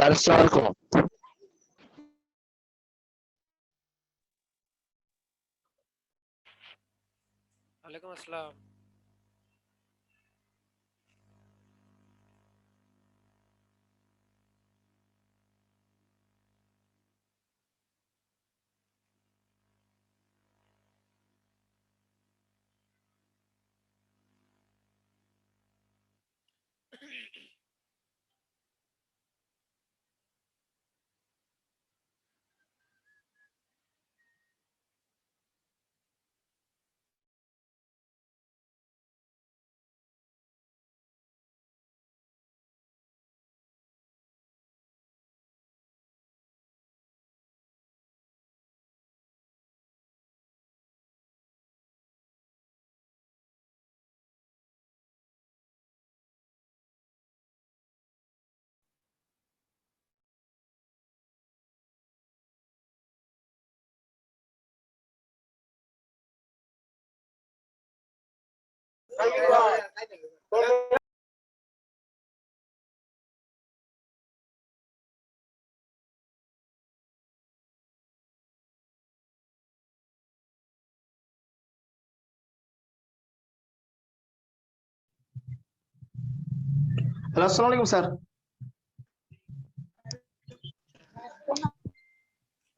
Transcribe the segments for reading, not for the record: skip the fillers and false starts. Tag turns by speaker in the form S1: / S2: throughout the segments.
S1: Sir আসসালামু আলাইকুম।
S2: ওয়ালাইকুম আসসালাম।
S3: হ্যালো, আসসালামু আলাইকুম স্যার।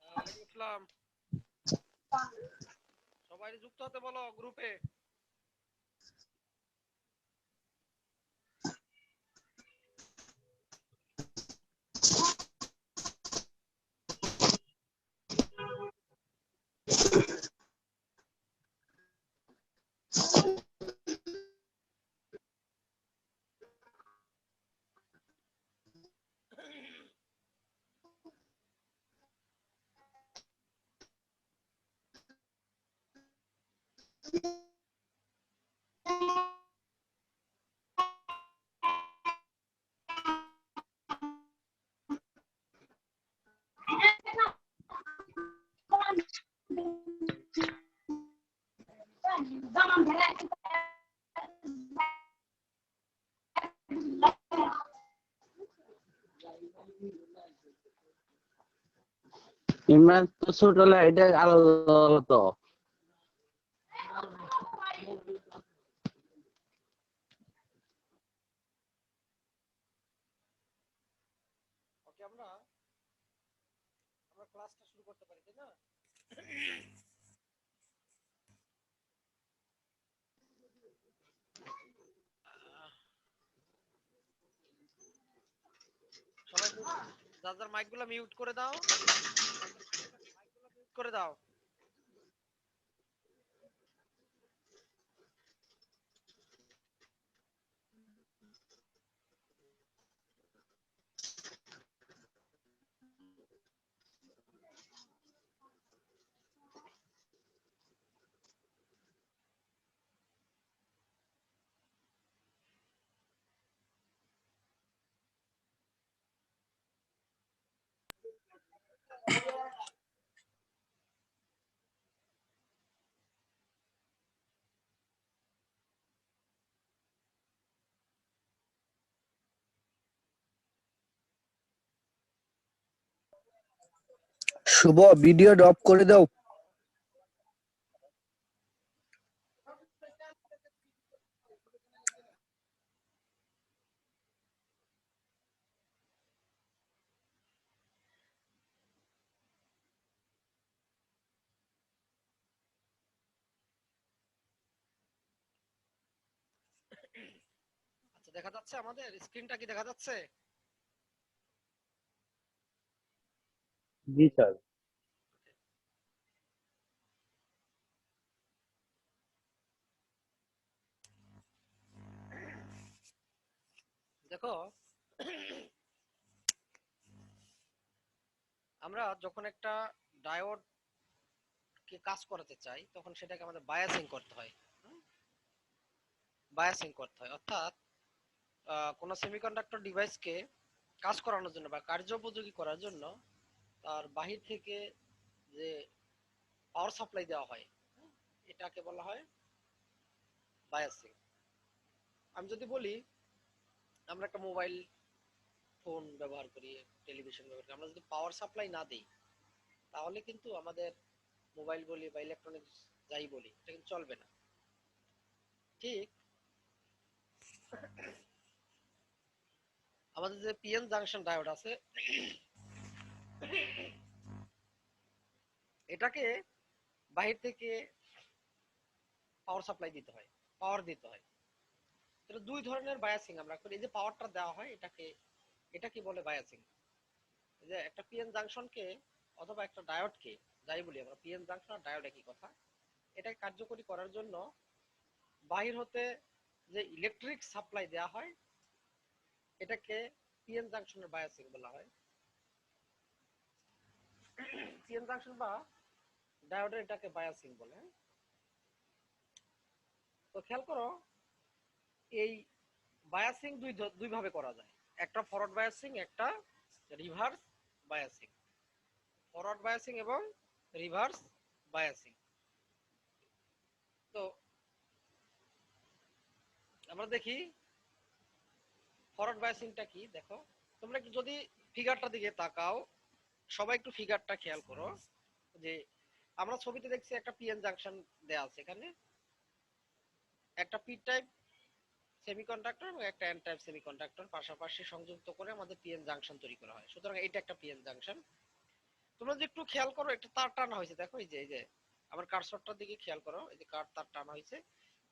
S2: ওয়ালাইকুম আসসালাম। সবাই যুক্ত হতে বলো গ্রুপে।
S1: ইমরান তো ছোট হলে এটা আলাদা হলো তো।
S2: ওকে, আমরা আমরা ক্লাসটা শুরু করতে পারি, তাই না? সবাই যার যার মাইকগুলো মিউট করে দাও। মিউট করে দাও।
S4: শুভ, ভিডিও ড্রপ করে দাও।
S2: আচ্ছা, দেখা যাচ্ছে? আমাদের স্ক্রিনটা কি দেখা যাচ্ছে?
S1: জি স্যার।
S2: দেখো, আমরা যখন একটা ডায়োড কে কাজ করাতে চাই তখন সেটাকে আমাদের বায়াসিং করতে হয়। বায়াসিং করতে হয় অর্থাৎ কোনো সেমিকন্ডাক্টর ডিভাইসকে কাজ করানোর জন্য বা কার্যোপযোগী করার জন্য তার বাহির থেকে যে পাওয়ার সাপ্লাই দেওয়া হয় এটাকে বলা হয় বায়াসিং। আমি যদি বলি আমরা একটা মোবাইল ফোন ব্যবহার করি, টেলিভিশন ব্যবহার করি, আমরা যদি পাওয়ার সাপ্লাই না দিই তাহলে কিন্তু আমাদের মোবাইল বলি বা ইলেকট্রনিক্স যাই বলি এটা কিন্তু চলবে না। ঠিক আমাদের যে পিএন জাংশন ডায়োড আছে এটাকে বাহির থেকে পাওয়ার সাপ্লাই দিতে হয়, পাওয়ার দিতে হয়। এটা দুই ধরনের বায়াসিং আমরা করি। এই যে পাওয়ারটা দেওয়া হয় এটাকে বলে বায়াসিং। যে একটা পিএন জাংশনকে অথবা একটা ডায়োডকে যাই বলি আমরা, পিএন জাংশন আর ডায়োড একই কথা, এটাকে কার্যকরী করার জন্য বাহির হতে যে ইলেকট্রিক সাপ্লাই দেওয়া হয় এটাকে পিএন জাংশনের বায়াসিং বলা হয়। পিএন জাংশন বা ডায়োডের এটাকে বায়াসিং বলে। তো খেয়াল করো এই বায়াসিং দুই ভাবে করা যায়, একটা ফরওয়ার্ড বায়াসিং, একটা রিভার্স বায়াসিং। ফরওয়ার্ড বায়াসিং এবং রিভার্স বায়াসিং। তো আমরা দেখি ফরওয়ার্ড বায়াসিংটা কি। দেখো তোমরা একটু যদি ফিগারটা দিকে তাকাও, সবাই একটু ফিগারটা খেয়াল করো যে আমরা ছবিতে দেখছি একটা পিএন জাংশন দেয়া আছে, এখানে একটা পি টাইপ সেমিকন্ডাক্টর এবং একটা এন টাইপ সেমিকন্ডাক্টর পাশাপাশি সংযুক্ত করে আমাদের পিএন জাংশন তৈরি করা হয়। সুতরাং এটা একটা পিএন জাংশন। তোমরা যদি একটু খেয়াল করো একটা তার টানা হয়েছে, দেখো এই যে আমার কার্সরটার দিকে খেয়াল করো, এই যে তার টানা হয়েছে,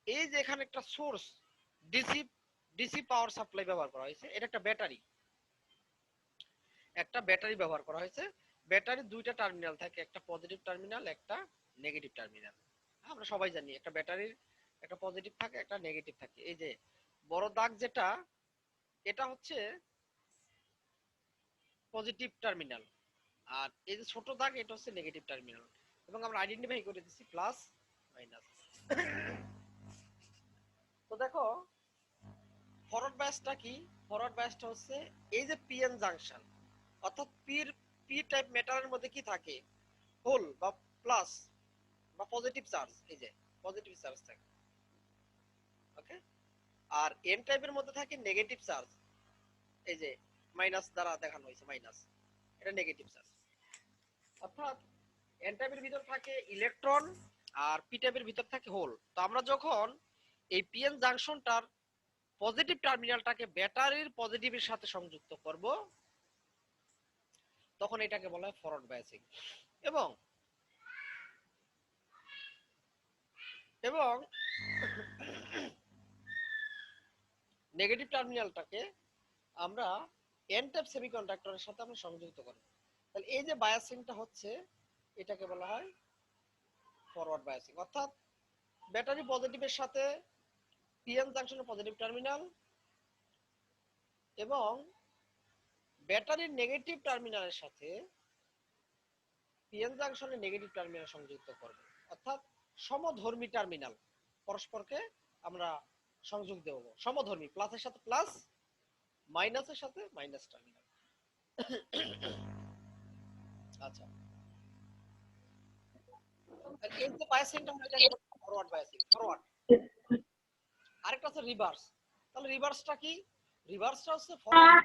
S2: এই যে এখানে একটা সোর্স ডিসি পাওয়ার সাপ্লাই ব্যবহার করা হয়েছে, এটা একটা ব্যাটারি, ব্যবহার করা হয়েছে। ব্যাটারির দুইটা টার্মিনাল থাকে, একটা পজিটিভ টার্মিনাল, একটা নেগেটিভ টার্মিনাল। আমরা সবাই জানি একটা ব্যাটারির একটা পজিটিভ থাকে, একটা নেগেটিভ থাকে। এই যে বড় দাগ যেটা, এটা হচ্ছে পজিটিভ টার্মিনাল, আর এই যে ছোট দাগ এটা হচ্ছে নেগেটিভ টার্মিনাল, এবং আমরা আইডেন্টিফাই করে দিচ্ছি প্লাস মাইনাস। তো দেখো ফরওয়ার্ড বায়াসটা কি? ফরওয়ার্ড বায়াসটা হচ্ছে এই যে পিএন জাংশন, অর্থাৎ পি টাইপ মেটালের মধ্যে কি থাকে, হোল বা প্লাস বা পজিটিভ চার্জ, এই যে পজিটিভ চার্জ থাকে, ওকে। আর এন টাইপের মধ্যে থাকে নেগেটিভ চার্জ, এই যে মাইনাস দ্বারা দেখানো হয়েছে, মাইনাস, এটা নেগেটিভ চার্জ। অর্থাৎ এন টাইপের ভিতর থাকে ইলেকট্রন আর পি টাইপের ভিতর থাকে হোল। তো আমরা যখন এই পিএন জাংশনটার পজিটিভ টার্মিনালটাকে ব্যাটারির পজিটিভের সাথে সংযুক্ত করব তখন এটাকে বলা হয় ফরওয়ার্ড বায়াসিং। এবং এবং নেগেটিভ টার্মিনালটাকে আমরা এন টাইপ সেমিকন্ডাক্টরের সাথে আমরা সংযুক্ত করব। তাহলে এই যে বায়াসিংটা হচ্ছে এটাকে বলা হয় ফরওয়ার্ড বায়াসিং। অর্থাৎ ব্যাটারি পজিটিভের সাথে পিএন জাংশনের পজিটিভ টার্মিনাল এবং ব্যাটারির নেগেটিভ টার্মিনালের সাথে পিএন জাংশনের নেগেটিভ টার্মিনাল সংযুক্ত করব। অর্থাৎ সমধর্মী টার্মিনাল পরস্পরকে আমরা সংযোগ দেব, সমধর্মী, প্লাসের সাথে প্লাস, মাইনাসের সাথে মাইনাস টার্মিনাল। আচ্ছা, এই যে বায়াসিংটা এটা ফরওয়ার্ড বায়াসিং, ফরওয়ার্ড। আরেকটা আছে রিভার্স। তাহলে রিভার্সটা কি? রিভার্সটা হচ্ছে ফরওয়ার্ড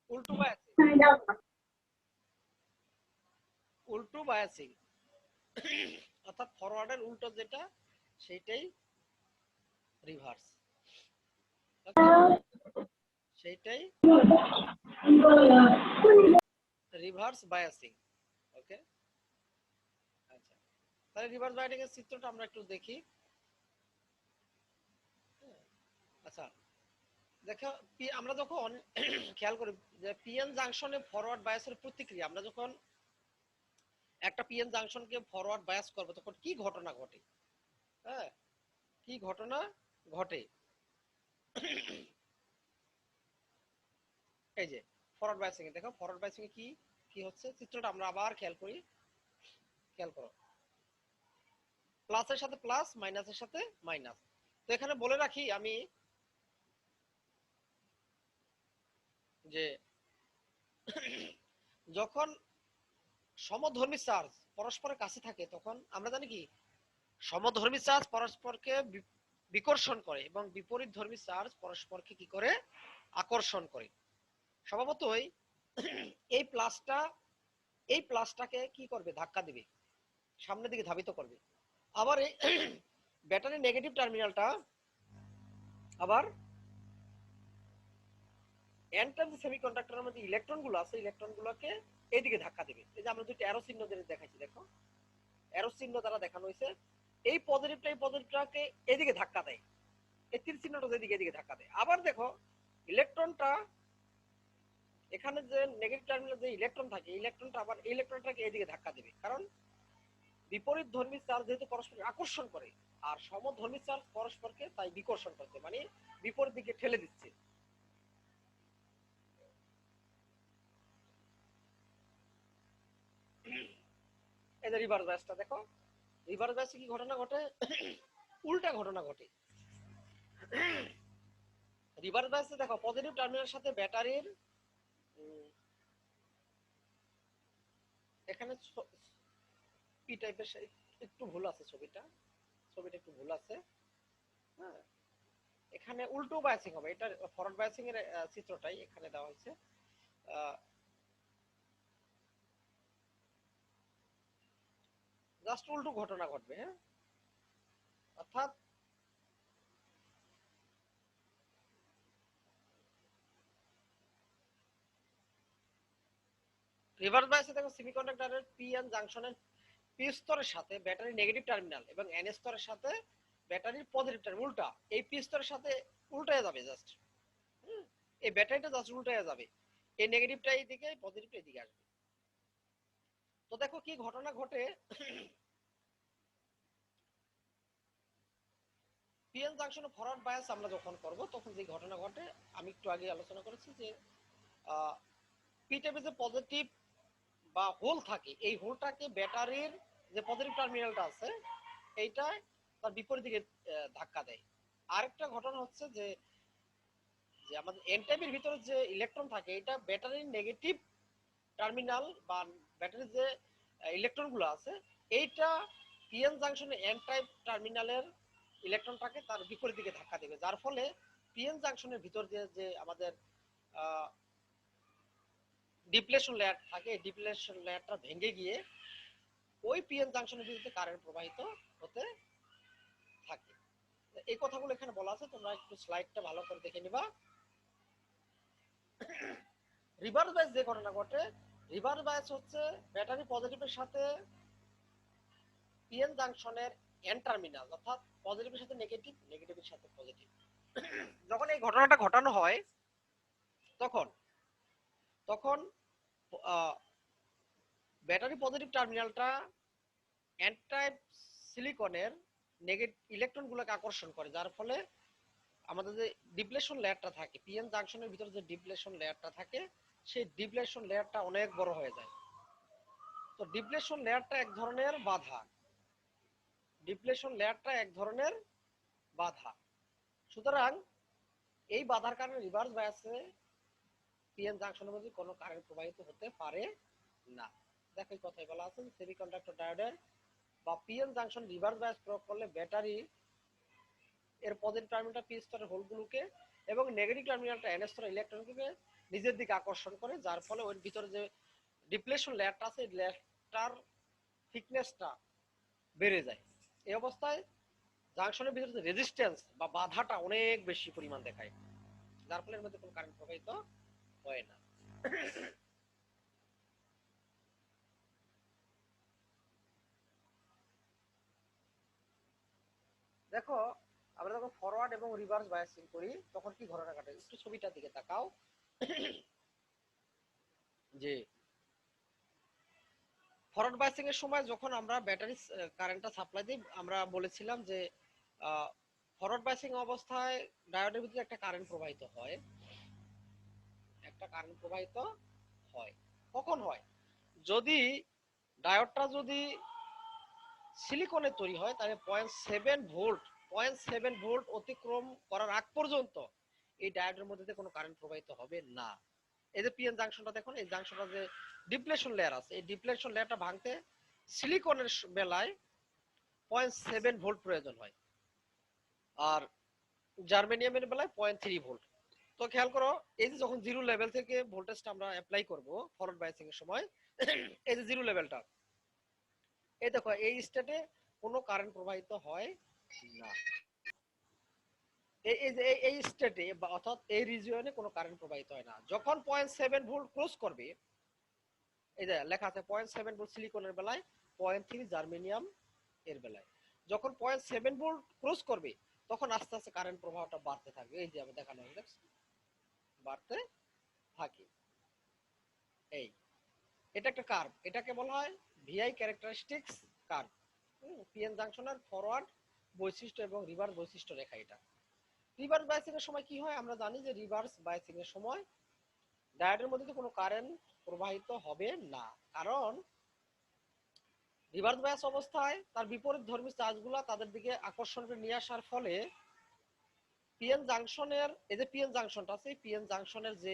S2: উল্টো বায়াসিং, উল্টো বায়াসিং। অর্থাৎ ফরওয়ার্ডের উল্টো যেটা সেইটাই রিভার্স, সেইটাই রিভার্স বায়াসিং, ওকে। আচ্ছা, তাহলে রিভার্স বায়াসিং এর চিত্রটা আমরা একটু দেখি। আচ্ছা দেখো, আমরা যখন খেয়াল করি যে পিএন জাংশনে ফরওয়ার্ড বায়াসের প্রতিক্রিয়া, আমরা যখন একটা পিএন জাংশনকে ফরওয়ার্ড বায়াস করব তখন কি ঘটনা ঘটে, হ্যাঁ, কি ঘটনা ঘটে। এই যে ফরওয়ার্ড বায়াসিং এ দেখো, ফরওয়ার্ড বায়াসিং এ কি কি হচ্ছে চিত্রটা আমরা আবার খেয়াল করি, খেয়াল করো, প্লাসের সাথে প্লাস, মাইনাসের সাথে মাইনাস। তো এখানে বলে রাখি আমি যে যখন সমধর্মী চার্জ পরস্পরের কাছে থাকে তখন আমরা জানি কি সমধর্মী চার্জ পরস্পরকে বিকর্ষণ করে এবং বিপরীত ধর্মী চার্জ পরস্পরকে কি করে আকর্ষণ করে। স্বভাবতই এই প্লাসটাকে কি করবে, ধাক্কা দিবে, সামনের দিকে ধাবিত করবে। আবার এই ব্যাটারি নেগেটিভ টার্মিনালটা আবার এন টাইপ সেমিকন্ডাক্টরের মধ্যে ইলেকট্রন গুলো আছে, ইলেকট্রন গুলোকে এইদিকে ধাক্কা দিবে। এই যে আমরা দুটো অ্যারো চিহ্ন দিয়ে দেখাচ্ছি, দেখো অ্যারো চিহ্ন দ্বারা দেখানো হয়েছে। এই পজিটিভটাকে এদিকে ধাক্কা দেয়, এই তীর চিহ্নটা এদিকে ধাক্কা দেয়। আবার দেখো ইলেকট্রনটা এখানে যে নেগেটিভ টার্মিনালে যে ইলেকট্রন থাকে, ইলেকট্রনটা আবার এই ইলেকট্রনটাকে এদিকে ধাক্কা দেবে, কারণ বিপরীত ধর্মী চার্জ যেহেতু পরস্পরকে আকর্ষণ করে আর সমধর্মী চার্জ পরস্পরকে তাই বিকর্ষণ করছে, মানে বিপরীত দিকে ঠেলে দিচ্ছে। এই যে রিভার্স বায়াসটা দেখো, রিভার্স বায়াসে কি ঘটনা ঘটে, উল্টা ঘটনা ঘটে। রিভার্স বায়াসে দেখো পজিটিভ টার্মিনালের সাথে ব্যাটারির এখানে পি টাইপের একটু ভুল আছে, ছবিটা একটু ভুল আছে। হ্যাঁ, এখানে উল্টো বায়াসিং হবে, এটা ফরওয়ার্ড বায়াসিং এর চিত্রটাই এখানে দেওয়া হয়েছে। জাস্ট উল্টো ঘটনা ঘটবে। হ্যাঁ, অর্থাৎ রিভার্স বায়াসে দেখো সেমিকন্ডাক্টরের পি এন জাংশনের পি স্তরের সাথে ব্যাটারি নেগেটিভ টার্মিনাল এবং এন স্তরের সাথে ব্যাটারির পজিটিভ টার্মিনাল উল্টা, এই পি স্তরের সাথে উল্টায় যাবে জাস্ট। এই ব্যাটারিটা জাস্ট উল্টায় যাবে, এই নেগেটিভটা এইদিকে, পজিটিভটা এইদিকে আসবে। তো দেখো কি ঘটনা ঘটে, পিএন জাংশনে ফরওয়ার্ড বায়াস আমরা যখন করব তখন যে ঘটনা ঘটে আমি একটু আগে আলোচনা করেছি যে পি টাইপের যে পজিটিভ বা হোল থাকে, এই হোলটাকে ব্যাটারির যে পজিটিভ টার্মিনালটা আছে এইটা তার বিপরীত দিকে ধাক্কা দেয়। আরেকটা ঘটনা হচ্ছে যে আমাদের এন টাইপের ভিতরে যে ইলেকট্রন থাকে এটা ব্যাটারির নেগেটিভ টার্মিনাল বা ব্যাটারির যে ইলেকট্রনগুলো আছে এইটা পিএন জাংশনে এন টাইপ টার্মিনালের ইলেকট্রনটাকে তার বিপরীত দিকে ধাক্কা দেবে, যার ফলে পিএন জাংশনের ভিতর দিয়ে যে আমাদের ডিপ্লেশন লেয়ার থাকে, ডিপ্লেশন লেয়ারটা ভেঙে গিয়ে ওই পিএন জাংশনের ভিতরে কারেন্ট প্রবাহিত হতে থাকে। এই কথাগুলো এখানে বলা আছে, তোমরা একটু স্লাইডটা ভালো করে দেখে নিবা। রিভার্স বায়াস যে ঘটনা ঘটে, রিভার্স বায়াস হচ্ছে ব্যাটারি পজিটিভের সাথে পিএন জাংশনের এন টার্মিনাল, অর্থাৎ পজিটিভের সাথে নেগেটিভ, নেগেটিভের সাথে পজিটিভ। যখন এই ঘটনাটা ঘটানো হয় তখন ব্যাটারি পজিটিভ টার্মিনালটা এন টাইপ সিলিকনের নেগেটিভ ইলেকট্রনগুলোকে আকর্ষণ করে, যার ফলে আমাদের যে ডিপ্লেশন লেয়ারটা থাকে, পিএন জাংশনের ভিতরে যে ডিপ্লেশন লেয়ারটা থাকে সেই ডিপ্লেশন লেয়ারটা অনেক বড় হয়ে যায়। তো ডিপ্লেশন লেয়ারটা এক ধরনের বাধা, ডিপ্লেশন লেয়ারটা এক ধরনের বাধা। সুতরাং এই বাধার কারণে রিভার্স বায়াসে পিএন জাংশনের মধ্যে কোনো কারেন্ট প্রবাহিত হতে পারে না। দেখো এই কথাই বলা আছে সেমিকন্ডাক্টর ডায়োডের বা পিএন জাংশন রিভার্স বায়াস প্রয়োগ করলে ব্যাটারি এর পজিটিভ টার্মিনালটা পি স্তরের হোলগুলোকে এবং নেগেটিভ টার্মিনালটা এন স্তরের ইলেকট্রনগুলোকে নিজের দিকে আকর্ষণ করে, যার ফলে ওর ভিতরে যে ডিপ্লেশন লেয়ারটা আছে এই লেয়ারটার থিকনেসটা বেড়ে যায়। এই অবস্থায় জাংশনের ভিতরে যে রেজিস্ট্যান্স বা বাধাটা অনেক বেশি পরিমাণ দেখায়, যার ফলে এর মধ্যে কোনো কারেন্ট প্রবাহিত হয় না। দেখো আমরা যখন ফরওয়ার্ড এবং রিভার্স বায়াসিং করি তখন কি ঘটনা ঘটে, একটু ছবিটার দিকে তাকাও। যে ফরওয়ার্ড বায়াসিং এর সময় যখন আমরা ব্যাটারি কারেন্টটা সাপ্লাই দিই, আমরা বলেছিলাম যে ফরওয়ার্ড বায়াসিং অবস্থায় ডায়োডের ভিতরে একটা কারেন্ট প্রবাহিত হয়, কখন হয়, যদি ডায়োডটা যদি সিলিকনের তৈরি হয় তাহলে 0.7 ভোল্ট অতিক্রম করার আগ পর্যন্ত এই ডায়োডের মধ্যে কোনো কারেন্ট প্রবাহিত হবে না। এই যে পিএন জাংশনটা দেখুন, এই জাংশনটা যে ডিপ্লেশন লেয়ার আছে এই ডিপ্লেশন লেয়ারটা ভাঙতে সিলিকনের বেলায় 0.7 ভোল্ট প্রয়োজন হয়, আর জার্মেনিয়ামের বেলায় 0.3 ভোল্ট। তো খেয়াল করো, এই যে যখন জিরো লেভেল থেকে ভোল্টেজটা আমরা অ্যাপ্লাই করব ফরওয়ার্ড বাইসিং এর সময়, এই যে জিরো লেভেলটা, এই দেখো এই স্টেটে কোনো কারেন্ট প্রবাহিত হয় না। এই স্টেটে বা অর্থাৎ এই রিজিয়নে কোনো কারেন্ট প্রবাহিত হয় না। যখন 0.7 ভোল্ট ক্রস করবে, এই যে লেখা আছে 0.7 ভোল্ট সিলিকনের বেলায়, 0.3 জার্মেনিয়াম এর বেলায়। যখন 0.7 ভোল্ট ক্রস করবে তখন আস্তে আস্তে কারেন্ট প্রবাহটা বাড়তে থাকবে। এই যে আমি দেখানো হয়েছে, বাড়তে থাকে। এই এটা একটা কার্ভ, এটাকে বলা হয় ভিআই ক্যারেক্টারিস্টিক্স কার্ভ। পিএন জাংশনের ফরওয়ার্ড বৈশিষ্ট্য এবং রিভার্স বৈশিষ্ট্য রেখা। এটা রিভার্স বায়াসিং এর সময় কি হয় আমরা জানি যে রিভার্স বায়াসিং এর সময় ডায়োডের মধ্যে কোনো কারেন্ট প্রবাহিত হবে না, কারণ রিভার্স বায়াস অবস্থায় তার বিপরীত ধর্মী চার্জগুলো তাদের দিকে আকর্ষণ করে নিয়ে আসার ফলে পিএন জাংশনের, এই যে পিএন জাংশনটা আছে, পিএন জাংশনের যে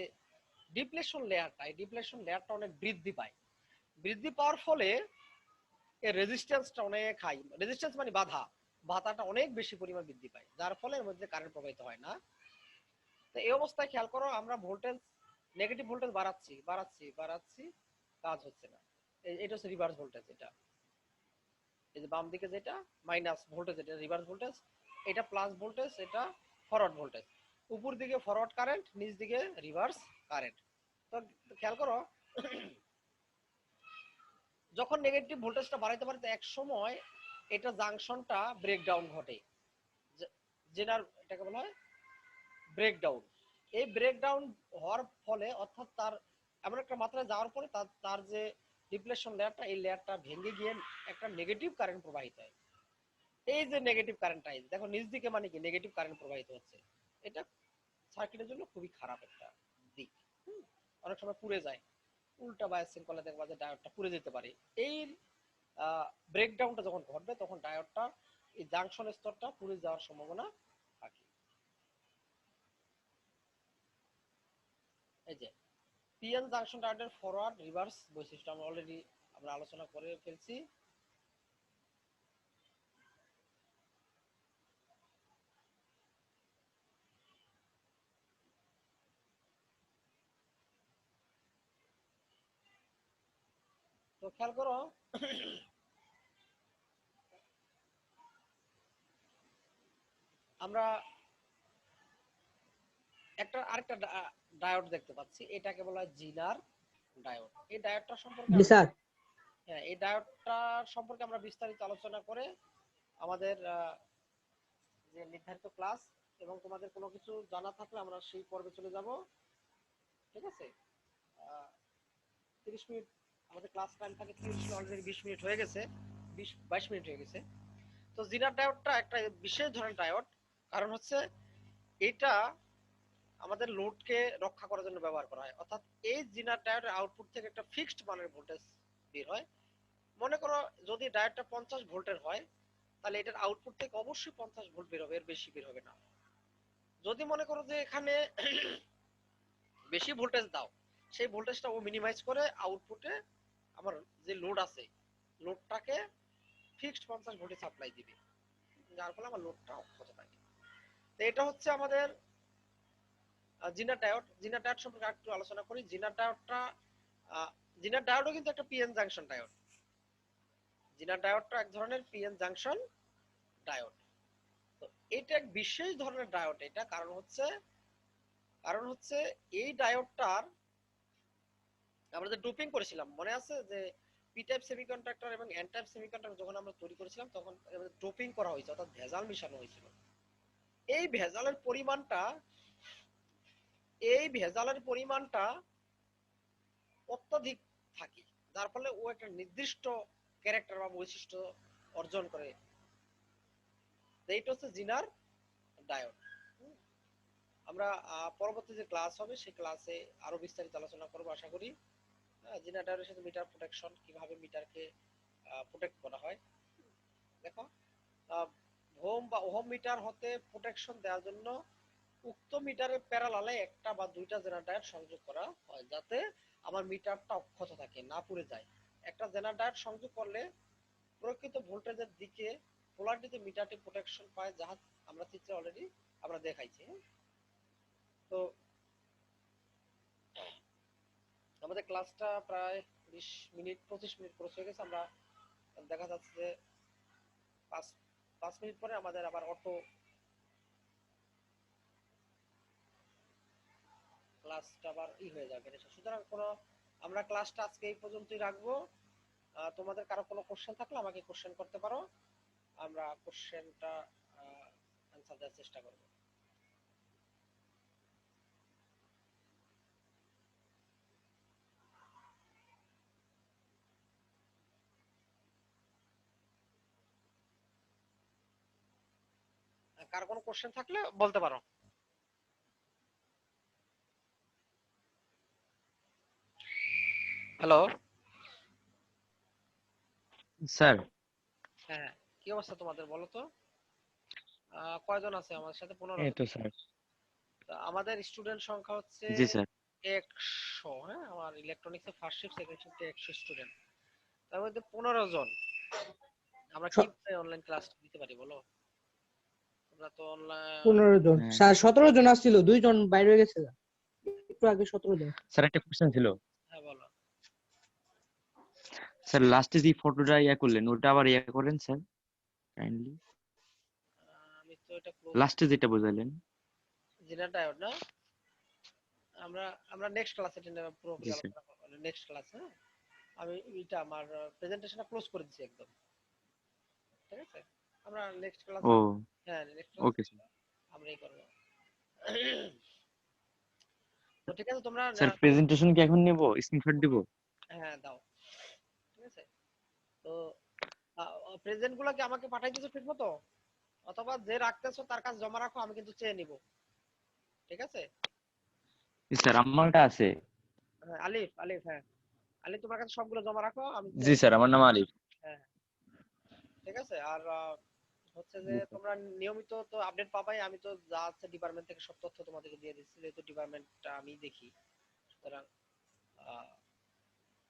S2: ডিপ্লেশন লেয়ারটা, এই ডিপ্লেশন লেয়ারটা অনেক বৃদ্ধি পায়। বৃদ্ধি পাওয়ার ফলে এর রেজিস্ট্যান্সটা অনেক হাই, রেজিস্ট্যান্স মানে বাধা, বাধাটা অনেক বেশি পরিমাণ বৃদ্ধি পায়, যার ফলে এর মধ্যে কারেন্ট প্রবাহিত হয় না। তো এই অবস্থায় খেয়াল করো, আমরা ভোল্টেজ নেগেটিভ ভোল্টেজ বাড়াচ্ছি বাড়াচ্ছি বাড়াচ্ছি, কাজ হচ্ছে না। এটা হচ্ছে রিভার্স ভোল্টেজ। এটা এই যে বাম দিকে যেটা মাইনাস ভোল্টেজ, এটা রিভার্স ভোল্টেজ, এটা প্লাস ভোল্টেজ, এটা ফরওয়ার্ড ভোল্টেজ। উপর দিকে ফরওয়ার্ড কারেন্ট, নিচ দিকে রিভার্স কারেন্ট। তো খেয়াল করো, যখন নেগেটিভ ভোল্টেজটা বাড়াইতে বাড়াইতে এক সময় এটা জাংশনটা ব্রেকডাউন ঘটে, জেনার এটাকে বলা হয় ব্রেকডাউন। এই ব্রেকডাউন হওয়ার ফলে অর্থাৎ তার এমন একটা মাত্রায় যাওয়ার পরে তার যে ডিপ্লেশন লেয়ারটা, এই লেয়ারটা ভেঙে গিয়ে একটা নেগেটিভ কারেন্ট প্রবাহিত হয়। এই যে নেগেটিভ কারেন্টটা, দেখো নিচ দিকে মানে কি নেগেটিভ কারেন্ট প্রবাহিত হচ্ছে। এটা সার্কিটের জন্য খুবই খারাপ একটা দিক। অনেক সময় পুড়ে যায়, উল্টা বায়াসিং করলে দেখবা যে ডায়োডটা পুড়ে যেতে পারে। এই ব্রেকডাউনটা যখন ঘটবে তখন ডায়োডটা, এই জাংশন স্তরটা পুড়ে যাওয়ার সম্ভাবনা থাকে। এই যে পিএন জাংশন ডায়োডের ফরওয়ার্ড রিভার্স বৈশিষ্ট্য আমরা অলরেডি আলোচনা করে ফেলছি। তো খেয়াল করো, আমরা আরেকটা ডায়োড দেখতে পাচ্ছি, এটাকে বলা হয় জিনার ডায়োড। এই ডায়োডটা সম্পর্কে
S5: জি স্যার।
S2: হ্যাঁ, এই ডায়োডটা সম্পর্কে আমরা বিস্তারিত আলোচনা করে আমাদের যে নির্ধারিত ক্লাস, এবং তোমাদের কোনো কিছু জানা থাকলে আমরা সেই পর্বে চলে যাব। ঠিক আছে, 30 মিনিট আমাদের ক্লাস টাইম থাকে, 30 মিনিট অলরেডি 20 মিনিট হয়ে গেছে, 22 মিনিট হয়ে গেছে। তো জিনার ডায়োডটা একটা বিশেষ ধরনের ডায়োড, কারণ হচ্ছে এটা আমাদের লোডকে রক্ষা করার জন্য ব্যবহার করা হয়। অর্থাৎ এই জিনার ডায়োডের আউটপুট থেকে একটা ফিক্সড মানের ভোল্টেজ বের হয়। মনে করো যদি ডায়োডটা 50 ভোল্টের হয়, তাহলে এটার আউটপুট থেকে অবশ্যই 50 ভোল্ট বের হবে, এর বেশি বের হবে না। যদি মনে করো যে এখানে বেশি ভোল্টেজ দাও, সেই ভোল্টেজটা ও মিনিমাইজ করে আউটপুটে আমার যে লোড আছে, লোডটাকে ফিক্সড 50 ভোল্টে সাপ্লাই দিবে, যার ফলে আমার লোডটা অক্ষত থাকে। তো এটা হচ্ছে আমাদের জিনার ডায়োড। জিনার ডায়োড সম্পর্কে একটু আলোচনা করি। জিনার ডায়োডটা, জিনার ডায়োডও কিন্তু একটা পিএন জাংশন ডায়োড। জিনার ডায়োডটা এক ধরনের পিএন জাংশন ডায়োড। তো এটা এক বিশেষ ধরনের ডায়োড। এটা কারণ হচ্ছে এই ডায়োডটার আমরা যে ডোপিং করেছিলাম, মনে আছে যে পি টাইপ সেমিকন্ডাক্টর এবং এন টাইপ সেমিকন্ডাক্টর যখন আমরা তৈরি করেছিলাম তখন ডোপিং করা হয়েছে, অর্থাৎ ভেজাল মিশানো হয়েছিল। এই ভেজালের পরিমাণটা অত্যধিক থাকে, যার ফলে ও একটা নির্দিষ্ট ক্যারেক্টার বা বৈশিষ্ট্য অর্জন করে। এইটা হচ্ছে জিনার ডায়োড। আমরা পরবর্তী যে ক্লাস হবে সেই ক্লাসে আরো বিস্তারিত আলোচনা করবো আশা করি। জিনার ডায়োডের সাথে মিটার প্রোটেকশন, কিভাবে মিটারকে প্রোটেক্ট করা হয়। দেখো, হোম বা ওহম মিটার হতে প্রোটেকশন দেওয়ার জন্য উক্ত মিটারের প্যারালালে একটা বা দুইটা জেনার ডায়োড সংযোগ করা হয়, যাতে আমার মিটারটা অক্ষত থাকে, না পুড়ে যায়। একটা জেনার ডায়োড সংযোগ করলে প্রকৃত ভোল্টেজের দিকে পোলারিটিতে মিটারটি প্রোটেকশন পায়, আমরা চিত্রে অলরেডি আমরা দেখাইছি। তো আমাদের ক্লাসটা প্রায় 20 মিনিট 25 মিনিট ক্রস হয়ে গেছে। আমরা দেখা যাচ্ছে যে 5 মিনিট পরে আমাদের আবার অটো ক্লাসটা আবার হয়ে যাবে। সুতরাং আমরা ক্লাসটা আজকে এই পর্যন্তই রাখবো। তোমাদের কারো কোনো কোশ্চেন থাকলে আমাকে কোশ্চেন করতে পারো, আমরা কোশ্চেনটা অ্যানসার দেওয়ার চেষ্টা করব। কারো কোনো কোশ্চেন থাকলে বলতে পারো। Hello
S1: sir.
S2: হ্যাঁ, কি অবস্থা তোমাদের বলো তো? কয়জন আছে আমাদের সাথে? 15
S1: এই
S2: জন।
S1: তো স্যার।
S2: আমাদের স্টুডেন্ট সংখ্যা হচ্ছে
S1: জি স্যার।
S2: 100। হ্যাঁ, আমার ইলেকট্রনিক্স এর ফার্স্ট শিফট সেকেন্ড শিফটে 100 স্টুডেন্ট। তার মধ্যে 15 জন। আমরা কিভাবে অনলাইন ক্লাস দিতে পারি বলো? তোমরা তো অনলাইন
S5: 15 জন,
S1: হ্যাঁ।
S5: স্যার 17 জন আসছিল, 2 জন বাইরে হয়ে গেছে একটু আগে। 17 জন।
S1: স্যার একটা কোশ্চেন ছিল।
S2: হ্যাঁ বলো।
S1: স্যার লাস্টে যে ফটোটা করলেন ওটা আবার করেন স্যার কাইন্ডলি।
S2: আমি তো এটা
S1: লাস্টে যেটা বোঝালেন।
S2: জেনারেল ডায়োড না? আমরা নেক্সট ক্লাসে এটা নিয়ে পুরোপুরি
S1: জি স্যার।
S2: আলোচনা করব। নেক্সট ক্লাসে আমি এটা আমার প্রেজেন্টেশনটা ক্লোজ করে দিচ্ছি একদম। ঠিক আছে? আমরা নেক্সট ক্লাসে
S1: ও
S2: হ্যাঁ নেক্সট
S1: ওকে
S2: ক্লাসে
S1: স্যার।
S2: আমরাই করব। তো ঠিক আছে তোমরা
S1: স্যার প্রেজেন্টেশন কি এখন নেব, স্ক্রিনশট দিব?
S2: হ্যাঁ দাও। ঠিক আছে? তো প্রেজেন্ট গুলো কি আমাকে পাঠাই দিছো ঠিক মতো? অথবা যে রাখতেছো তার কাছে জমা রাখো, আমি কিন্তু চেয়ে নিব। ঠিক আছে?
S1: জি স্যার আমারটা আছে।
S2: হ্যাঁ আলিফ আলিফ হ্যাঁ আলিফ তোমার কাছে সবগুলো জমা রাখো, আমি
S1: জি স্যার আমার নাম আলিফ।
S2: হ্যাঁ ঠিক আছে। আর হচ্ছে যে তোমরা নিয়মিত তো আপডেট পাবাই। আমি তো যা আছে ডিপার্টমেন্ট থেকে সব তথ্য তোমাদেরকে দিয়ে দিচ্ছি, যেহেতু ডিপার্টমেন্টটা আমি দেখি। সুতরাং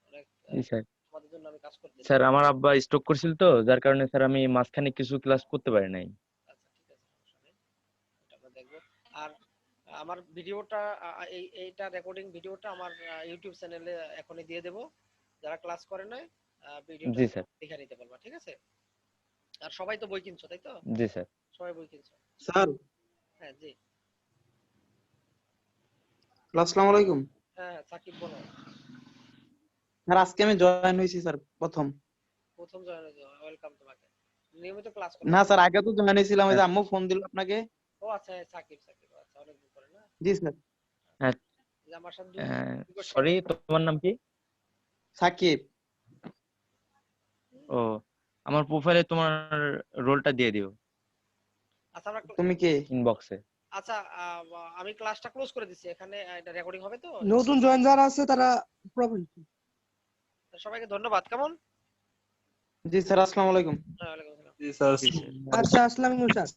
S2: অনেক
S1: জি স্যার।
S2: তোমাদের জন্য আমি কাজ করতে
S1: স্যার আমার আব্বা স্ট্রোক করছিল তো, যার কারণে স্যার আমি মাঝখানে কিছু ক্লাস করতে পারি নাই।
S2: আচ্ছা ঠিক আছে, সমস্যা নেই, এটা আমরা দেখবো। আর আমার ভিডিওটা এইটা রেকর্ডিং ভিডিওটা আমার ইউটিউব চ্যানেলে এখনই দিয়ে দেব। যারা ক্লাস করে নাই ভিডিওটা
S1: জি স্যার।
S2: দেখে নিতে পারবা। ঠিক আছে? আর সবাই তো বই কিনছো তাই তো?
S1: জি স্যার।
S2: সবাই বই কিনছো?
S3: স্যার
S2: হ্যাঁ জি।
S3: আসসালামু আলাইকুম।
S2: হ্যাঁ সাকিব বলো।
S3: স্যার আজকে আমি জয়েন হয়েছি স্যার প্রথম।
S2: প্রথম জয়েন হয়েছো, ওয়েলকাম তোমাকে। নিয়মিত ক্লাস করো?
S3: না স্যার আগে তো জয়েন হয়েছিলাম, ওই যে আম্মু ফোন দিল আপনাকে।
S2: ও আচ্ছা সাকিব সাকিব, আচ্ছা অনেকদিন পরে না?
S3: জি স্যার।
S1: হ্যাঁ
S2: যে আমার সাথে
S1: সরি তোমার নাম কি?
S3: সাকিব।
S1: ও আমার প্রোফাইলে তোমার রোলটা দিয়ে দিও
S2: আচ্ছা আমরা
S3: তুমি কে?
S1: ইনবক্সে।
S2: আচ্ছা আমি ক্লাসটা ক্লোজ করে দিচ্ছি। এখানে এটা রেকর্ডিং হবে তো?
S5: নতুন জয়েন যারা আছে তারা প্রবলেম।
S2: সবাইকে ধন্যবাদ। কেমন?
S3: জি স্যার আসসালামু আলাইকুম।
S2: ওয়ালাইকুম আসসালাম।
S6: জি স্যার।
S5: আচ্ছা, আসসালামু আলাইকুম স্যার।